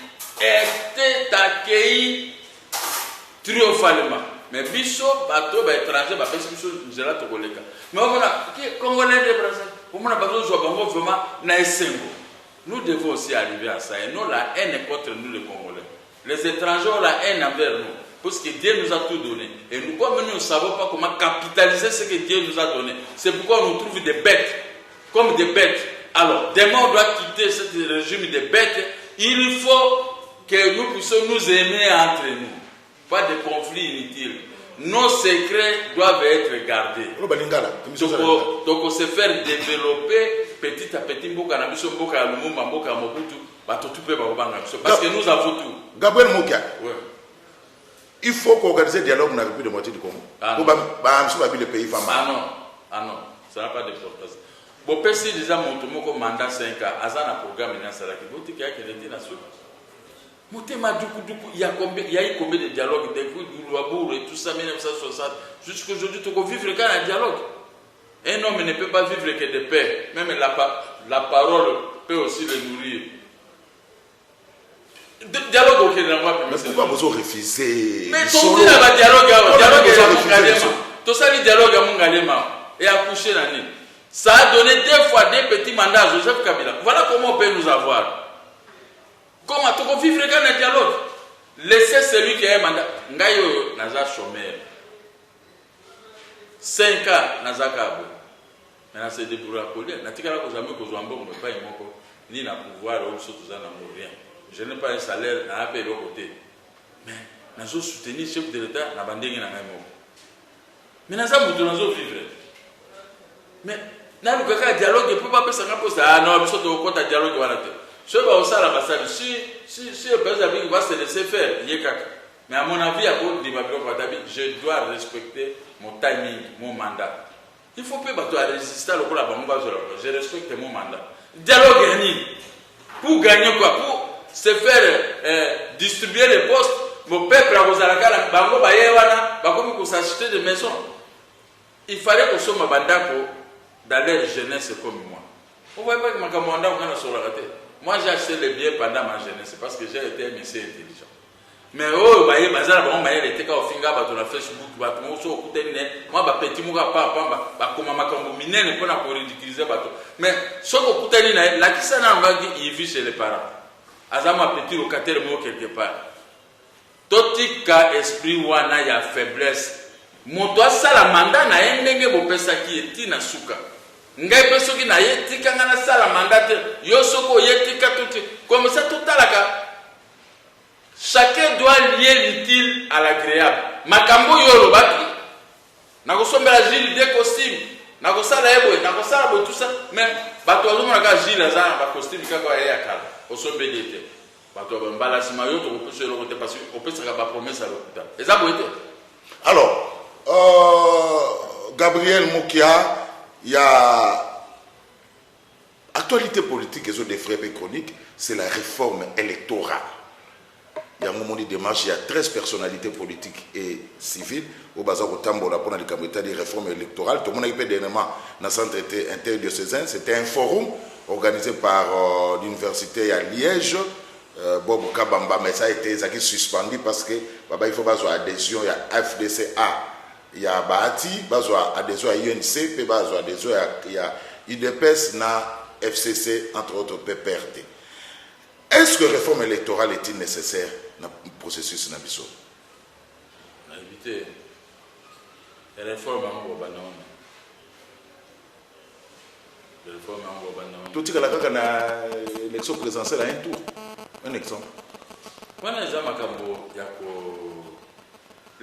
étaient accueillis triomphalement. Mais biso, bateau, étranger, parce que biso, nous allons te coller. Mais on a, Congolais de Brazzaville, on a besoin de vraiment, naïsembo. Nous devons aussi arriver à ça. Et non la haine est contre nous les Congolais. Les étrangers ont la haine envers nous. Parce que Dieu nous a tout donné. Et nous, comme nous ne savons pas comment capitaliser ce que Dieu nous a donné, c'est pourquoi on nous trouve des bêtes. Comme des bêtes. Alors, demain on doit quitter ce régime des bêtes. Il faut que nous puissions nous aimer entre nous. Pas de conflits inutiles. Nos secrets doivent être gardés. Donc, on se faire développer petit à petit. Parce que nous avons tout. Gabriel Moukia, ouais. Il faut qu'organiser un dialogue dans la République de moitié du Congo. Pour le pays femme. Ah non, ça n'a pas d'importance. Bon, si déjà mon mandat 5 ans, Azana programme dans la République, il y a une nation. Il y a eu combien de dialogues, des coups du Louabourg et tout ça, 1960. Jusqu'à aujourd'hui, tu peux vivre qu'un dialogue. Un homme ne peut pas vivre que de paix. Même la parole peut aussi le nourrir. Dialogue auquel on va. Mais pourquoi vous refusez? Mais ton dit dialogue à mon galema. Tout ça, le dialogue à mon galema. Et à coucher l'année. Ça a donné 2 fois 2 petits mandats à Joseph Kabila. Voilà comment on peut nous avoir. Comment tu peux vivre dans le dialogue? Laissez celui qui a un mandat. Ngayo naza chômeur. 5 ans naza kabo. Maintenant c'est débrouiller à coller. Natikala ko jamais ko zwambo ko pas imoko ni na pouvoir ou surtout ça na rien. Je n'ai pas un salaire na appel au côté. Mais nazo soutenir chef de l'État na bandenge na ngai moko. Mais naza mutu nazo vivre. Mais na lukaka dialogue peut pas passer na poste. Ah non, biso to kota dialogue wana te. Si le président va se laisser faire, mais à mon avis, je dois respecter mon timing, mon mandat. Il ne faut pas résister à la je respecte mon mandat. Dialogue gagné. Pour gagner quoi? Pour se faire distribuer les postes, mon peuple a s'acheter des maisons. Il fallait qu'on soit dans leur jeunesse comme moi. Vous ne voyez pas que mon mandat est sur la raté. Moi, j'ai acheté les biens pendant ma jeunesse parce que j'ai été un monsieur intelligent. Mais oh, bah, bazar, bon, bah, il était quand on finit à la Facebook, bah, tout le monde se écoute, moi, bah, petit mouga, bah, comment ma combine, ne peut pas ridiculiser, bah, mais, ce qu'on écoute, la qui s'en a envoyé, il vit chez les parents. Azama petit locataire, moi, quelque part. Toti ka esprit wana ya faiblesse. Moto asala mandat na endenge bo pesa ki etina suka. Ngai peso ki na yetika ngana sala mandate yo soko yetika tout comme ça tout alaka. Chacun doit lier l'utile à l'agréable. Makambo yolo baki na kosombela Gilles des costumes na kosala ebo na kosala bo tout ça mais bato azomona ka Gilles azana ba costume kako ya kala osombeli ete bato bambala sima yo to kopesa lo kote parce que opesa ka ba promesse à l'hôpital eza boete. Alors Gabriel Mukia, il y a actualité politique et des frais chroniques, c'est la réforme électorale. Il y a un moment de démarche, il y a 13 personnalités politiques et civiles au bazar au Tambola pour les réformes électorales. Tout le monde a eu dernièrement dans le centre interdiocésain. C'était un forum organisé par l'université à Liège, Bob Kabamba, mais ça a été suspendu parce que il faut avoir adhésion, il y a FDCA. Il y a Bahati, adhésion à UNC, puis adhésion il y a UDPS, na FCC, entre autres PPRD. Est-ce que la réforme électorale est-il nécessaire dans le processus Nabiso? On a évité les réformes en Goubanon. Les réformes en Goubanon. Tout ce que la élection présidentielle a un tour. Un exemple. Moi, je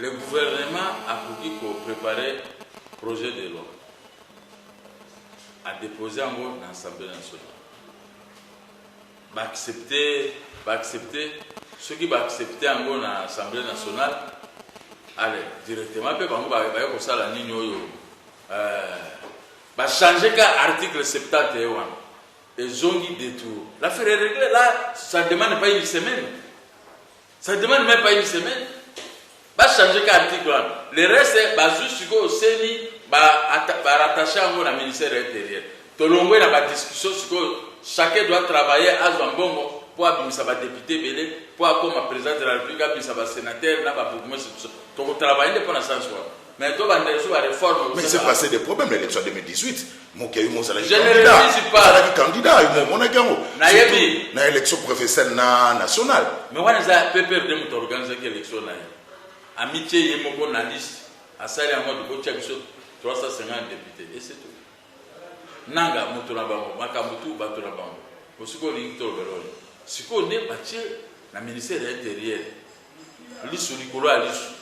le gouvernement a pu préparer un projet de loi à déposer en gros dans l'Assemblée nationale. Accepter ceux qui vont accepter en gros dans l'Assemblée nationale, allez, directement, puis on ça la ligne changer l'article 71 et zongi détour. L'affaire est réglée là, ça ne demande pas une semaine. Ça ne demande même pas une semaine. Va changer l'article. Le reste, juste au CENI, rattacher à la ministère intérieur. Tout le monde a une discussion sur chacun doit travailler à Zambongo pour abîmer sa député belé, pour comme président de la République, abîmer sa sénateur, là, pour moi, c'est tout travailler pour l'instant. Mais toi, la réforme. Mais c'est passé des problèmes, l'élection 2018. Moi, qui a eu mon salaire candidat, mon agent. Dans l'élection professionnelle nationale. Mais on a peur de organiser l'élection. Amitié et mon liste, à ça, il y a 350 députés. Et c'est tout. Nanga, Moutoulabango, Makamutu, Batulabango. Aussi qu'on dit tout le monde. Si on est parti, la ministère de l'Intérieur, l'issue du couloir à l'issue.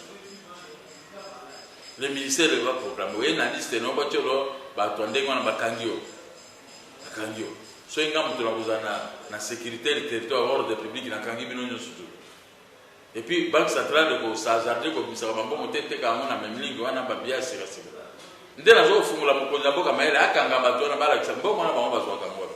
Le ministère de la programme. Vous voyez, la liste, non, Kangio. So, il y a la sécurité du territoire hors de public, il y a Kangio. Et puis, Banque centrale de Sazardé, comme ça va monter, on a même ligne, on a bien serré. Ndé na zo fungula mukonza mboka maele akanga batona bala kisambo mwana ba mba zwa kangwa.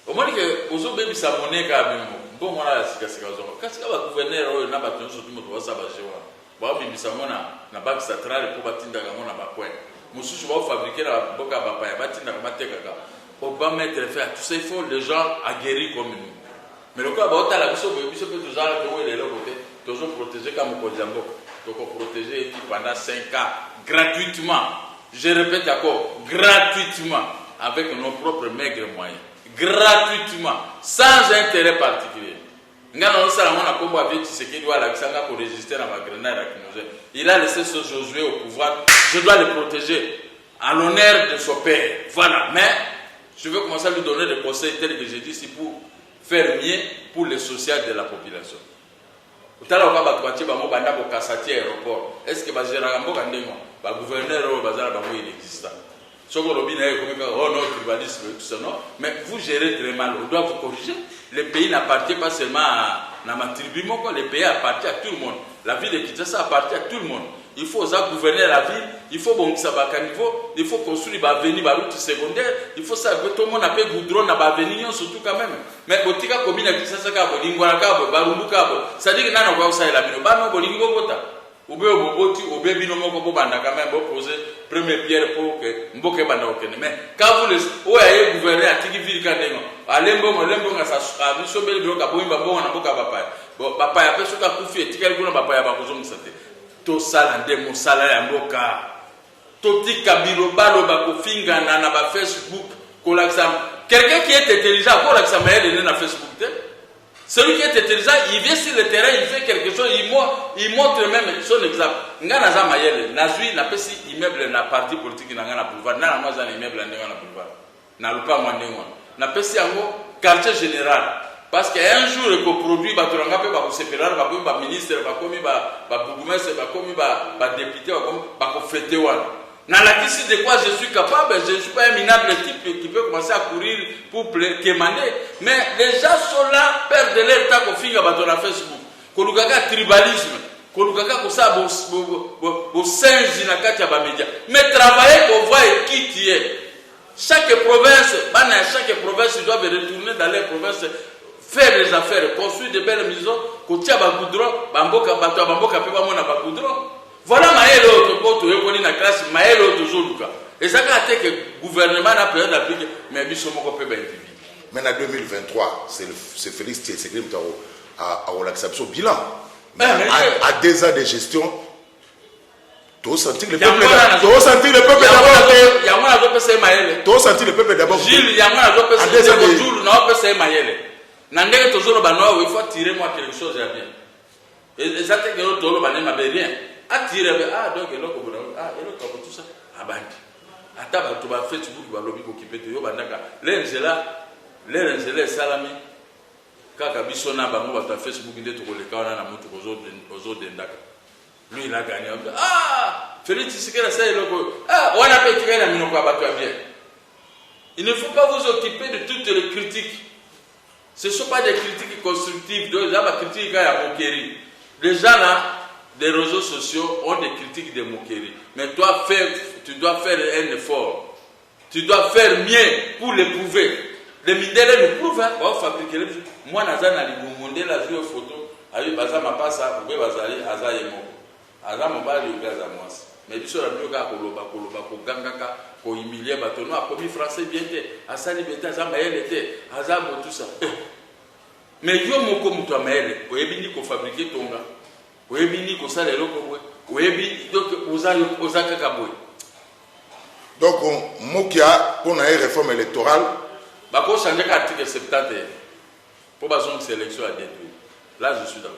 Omoni ke ozo bebi sa moneka bimo. Mbo mwana sika zo. Kasika ba gouverneur oyo na bato nso tumo to wasa ba jewa. Ba bibi sa mona na banque centrale pour batinda ka mona ba point. Mususu ba fabriquer na boka ba pa batinda ka bateka ka. Pour pas mettre fait tout ça il faut les gens aguerris comme nous. Mais le cas ba otala biso bebi so peut toujours que oui les côté. Toujours protéger comme mukonza mboka. Donc protéger pendant 5 ans gratuitement. Je répète encore, gratuitement. avec nos propres maigres moyens, gratuitement, sans intérêt particulier. Il a laissé ce Josué au pouvoir. Je dois le protéger à l'honneur de son père. Voilà. Mais je veux commencer à lui donner des conseils tels que j'ai dit, c'est pour faire mieux pour le social de la population. Est-ce que le gouverneur il existe? Oh non, tribalisme et tout ça, non. Mais vous gérez très mal, on doit vous corriger. Le pays n'appartient pas seulement à ma tribu, le pays appartient à tout le monde. La ville de Kinshasa appartient à tout le monde. Il faut gouverner la ville, il faut bon niveau, il faut construire des avenues, des routes secondaires, il faut ça que tout le monde appelle goudron na avenue surtout quand même. Mais botika commune à Kinshasa kabo, lingwana kabo, barumbu kabo. Ça dit que nana kwa ça la bino, ba no bolingo bota. Ube oboti, ube bino moko bo banda quand même bo poser première pierre pour que mboke banda okene. Mais quand vous le oyaye gouverner à tiki ville kandengo, alembo nga sa biso beli bino ka boimba bonga na boka papa. Bon papa ya peso ka kufi tika kuna papa ya bakozo musate. To sala ndemo sala ya mboka. Totika bilobalo bakofinga na ba Facebook kolaksa. Quelqu'un qui est intelligent kolaksa maël na Facebook. Celui qui est intelligent, il vient sur le terrain, il fait quelque chose, il montre même son exemple. Ngana za mayele, nazui na pesi immeuble na parti politique na ngana boulevard, na maza na immeuble na ngana boulevard. Na lupa mwandengo. Na pesi yango quartier général. Parce qu'un jour le coproduit ba toranga pe ba ko séparer ba ko ba ministre ba komi ba bourgmestre ba komi ba député ba komi ba ko fêter wana. Na la question de quoi je suis capable, je ne suis pas un minable type qui peut commencer à courir pour quémander. Mais les gens sont là, perdent leur temps pour finir à Facebook. Kolukaka tribalisme, kolukaka pour ça, pour singe na kati ya ba média. Mais travailler pour voir qui tu es. Chaque province, ils doivent retourner dans leur province, faire des affaires, construire de belles maisons, kotia ba goudron, bamboka bato bamboka pe ba mona ba goudron. Voilà Maël autre école na classe Maël autre Zoluka. Et ça a été que le gouvernement n'a pas d'appliquer mais biso moko pe ba individu. Mais en 2023, c'est Félix Tshisekedi qui a l'acceptation bilan. Mais à 2 ans de gestion, tu as senti le peuple d'abord. Tu as senti le peuple d'abord. Gilles, il y a un jour n'a pas passé Maël. Nandé toujours banoa il faut tirer moi quelque chose à bien. Et ça te que l'autre bané m'a bien. Attirer donc tout ça abandi ataba to ba Facebook ba lobi ko kipete yo bandaka lenzela salami kaka biso na bango ba Facebook nde to koleka wana na mutu kozo dendaka lui il a gagné Félix Tshisekedi ça eloko wana pe tikana mino kwa bato bien. Il ne faut pas vous occuper de toutes les critiques. Ce ne sont pas des critiques constructives, donc là ba critique ya moquerie. Les gens là des réseaux sociaux ont des critiques de moquerie. Mais toi, tu dois faire un effort. Tu dois faire mieux pour le prouver. Les mindele nous prouvent, on va fabriquer les choses. Moi, Nazana, les la vue photo, avec Baza, ma passe à Poubé, Bazali, Aza et Moko. Aza, mon bal, il gaz à moi. Mais tu sais, la bioga, Koloba, Gangaka, ko humilier, Batono, a commis français bien, à sa liberté, Aza, Maël était, Aza, tout ça. Mais yo, Moko, Moutoua, Maël, ko ebini, ko fabriquer ton gars. Donc, Mokia, pour une réforme électorale, il faut changer l'article 70 pour que la sélection à détruire. Là, je suis d'accord.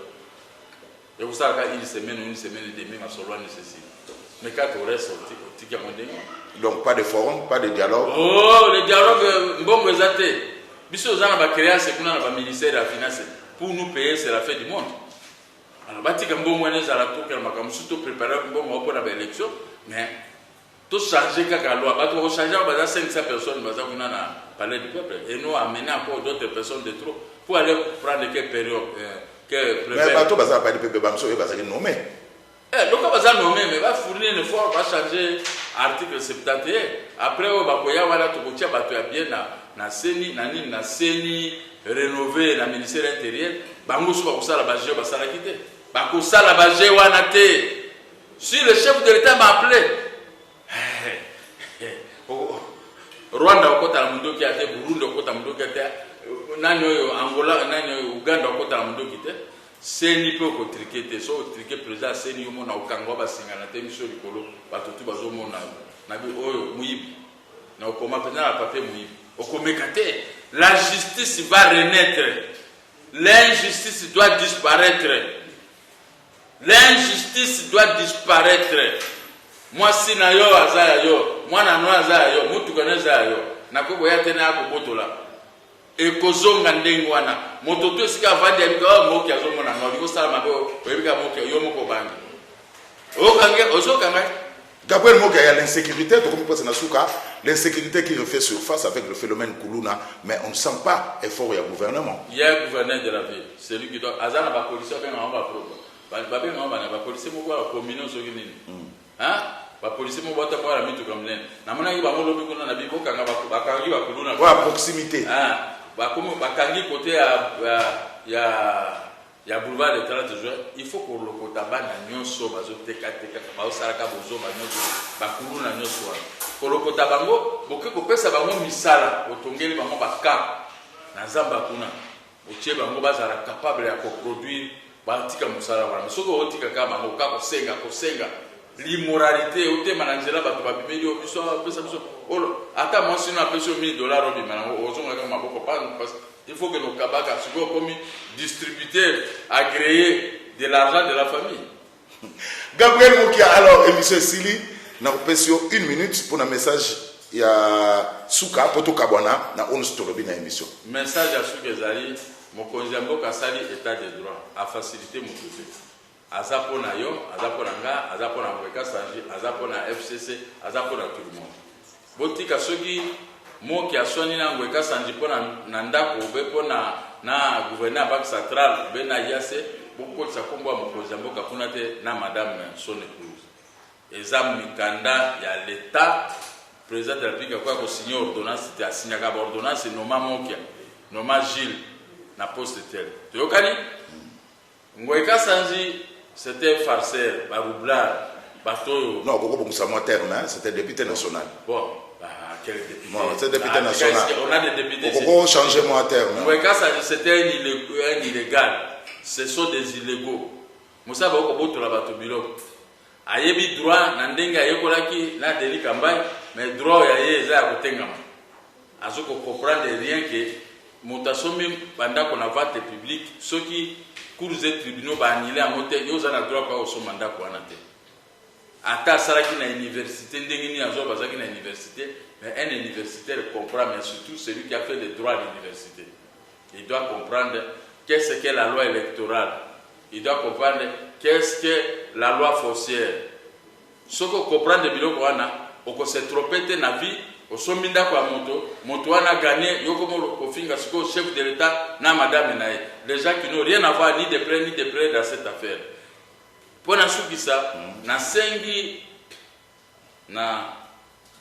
Et vous savez qu'une semaine et demie, ma solo nécessite. Mais quand on reste au ticket mondial. Donc, pas de forum, pas de dialogue. Oh, le dialogue, bon, vous êtes. Bisous, on a créé un ministère de la Finance. Pour nous payer, c'est la fête du monde. Alors, bâti comme bon moyen à la tour, comme surtout préparer un bon moment pour l'élection, mais tout changer quand la loi, on changer à 500 personnes, on a parlé du peuple, et nous amener encore d'autres personnes de trop pour aller prendre quelle période. Mais pas tout, ça pas de peuple, il va nommer. Donc, on va nommer, mais va fournir une fois, on va changer l'article 71. Après, on va bien na CENI, rénover le ministère intérieur. Bango sur la base de la quitter. Si le chef de l'État m'a appelé, Rwanda okota la mundo qui a été, Burundi okota la mundo qui a été, Angola, Uganda okota la mundo qui a été, c'est ni peu qu'on triquette, so triquet président, c'est ni au monde au Congo, bas singana, t'es monsieur Nicolo, batutu bazo mona, nabi oyo muibi. na okoma pena la papier muibi okomeka te. La justice va renaître. L'injustice doit disparaître. L'injustice doit disparaître. Moi si na yo azaya yo, moi na no azaya yo, mutu kana azaya yo. Nakobo ya tena akobotola. Ekozonga ndengi wana. Moto to sika vadi abika moki azomona ngo liko sala mabe oyebika moki yo moko bangi. Okange ozokanga Gabriel Mokia, il y a l'insécurité, l'insécurité qui refait surface avec le phénomène Koulouna, mais on ne sent pas effort du gouvernement. Il y a un gouverneur de la ville, c'est lui qui doit. Azana la police, la police, la police, proximité. Il y a boulevard de 30 juin, il faut qu'on le kotaba na nyonso bazo teka ba osaraka bozo ba nyonso ba kulu na nyonso wa ko le kotaba ngo boke ko pesa bango misala otongeli bango baka na zamba kuna otie bango bazara capable ya ko produire ba tika musala wana soko otika kama bango ka ko senga l'immoralité otema na nzela bato ba bimeli obiso pesa biso olo ata monsi na pesa $1000 obi manango ozonga kama maboko parce il faut que nos kabaka soient comme distributeurs agréés de l'argent de la famille. Gabriel Mokia, alors, émission Sili, nous avons 1 minute pour un message. Il y a Souka, Poto Kabwana, na Onustorobi na émission. Message à Souka Zali, mon conjambo Kassali, état de droit, à faciliter mon côté. Azapo na yo, azapo na nga, azapo na Mweka Sanji, azapo na FCC, azapo na tout le monde. Botika Sogi, mo ki asoni na Mweka Sanji po na ndako be po na gouverneur banque centrale be na yase boko sa kombo mo kozamboka kuna te na madame son épouse ezam mikanda ya l'état président de la République kwa ko signer ordonnance te asinya ka ordonnance noma mokia noma Gilles na poste tel to yokani Mweka Sanji c'était farceur ba roublard bato non koko bonsa mo terme c'était député national. Bon quel député? Bon, c'est député national. On a des députés. Pourquoi changer mon terme? C'était un illégal. Ce sont des illégaux. Moussa Boko Boto la Batobilo. Ayebi droit, Nandenga Yokolaki, na Deli Kambay, mais droit yaye za Kotengama. Azoko comprendre rien que Moutasomi, pendant qu'on a voté public, ceux qui cours et tribunaux, annulé à monter, ils ont le droit à son mandat pour en attaquer. Ata Saraki na université, Ndengini Azo Bazaki na université. Mais un universitaire comprend, mais surtout celui qui a fait le droit à l'université. Il doit comprendre qu'est-ce qu'est la loi électorale. Il doit comprendre qu'est-ce qu'est la loi foncière. Ce qu'on comprend de Bilo Kouana, on s'est trompé de la vie, on s'est mis d'accord à Moto a gagné, le chef de l'État, na madame Naï. Les gens qui n'ont rien à voir ni de près dans cette affaire. Pour na ça, na sengi na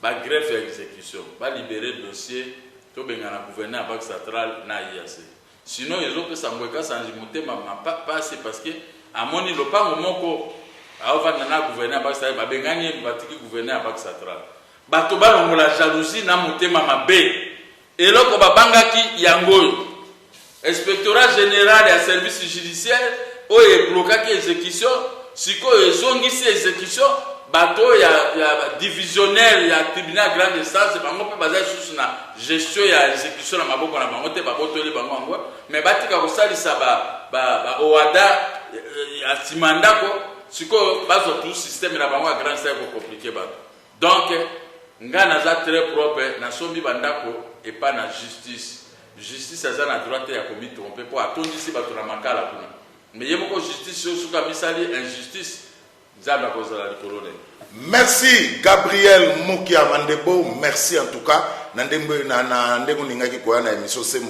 ba greffe et exécution, ba libérer le dossier, to benga na gouverneur à Banque centrale na IAC. Sinon ils ont que ça Mweka Sanji motema pas passer parce que à mon niveau pas momoko a ovanda na gouverneur à Banque centrale ba bengani batiki gouverneur à Banque centrale. Bato ba longola jalousie na motema mabe. Eloko babangaki yango. Inspectorat général et service judiciaire o e blocaki exécution, siko ezongisi exécution. Bateau, il y a divisionnaire, il y a tribunal grande instance, bango pe basé sur la gestion et l'exécution na maboko na bango te baboto le bango ngo mais batika ko salisa ba oada ya timanda ko siko bazo tout système na bango grand c'est compliqué ba donc ngana za très propre na sombi bandako et pas na justice ça na droit ya komi tromper pour atondisi bato na makala kuna mais yemoko justice suka misali injustice. Merci Gabriel Mokia Mandebo, merci en tout cas.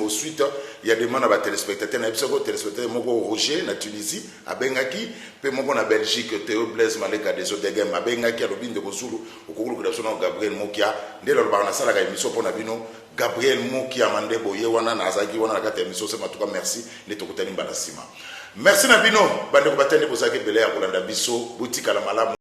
Suite, il y a des gens à téléspectateurs, téléspectateurs Roger na Tunisie, à Bengaki, puis na Belgique, Théo Blaise Maleka des Odegem, à Bengaki, à Robin de Bozulu, au cours de Gabriel Mokia, dès lors que nous avons émission pour Nabino, Gabriel Mokia Mandebo, Yewana Nazaki, Wana Kata émission, c'est en tout cas merci, les Tokotani Banasima. Merci Nabino, bande ko batende ko sake bele ya kolanda biso boutique la malamu.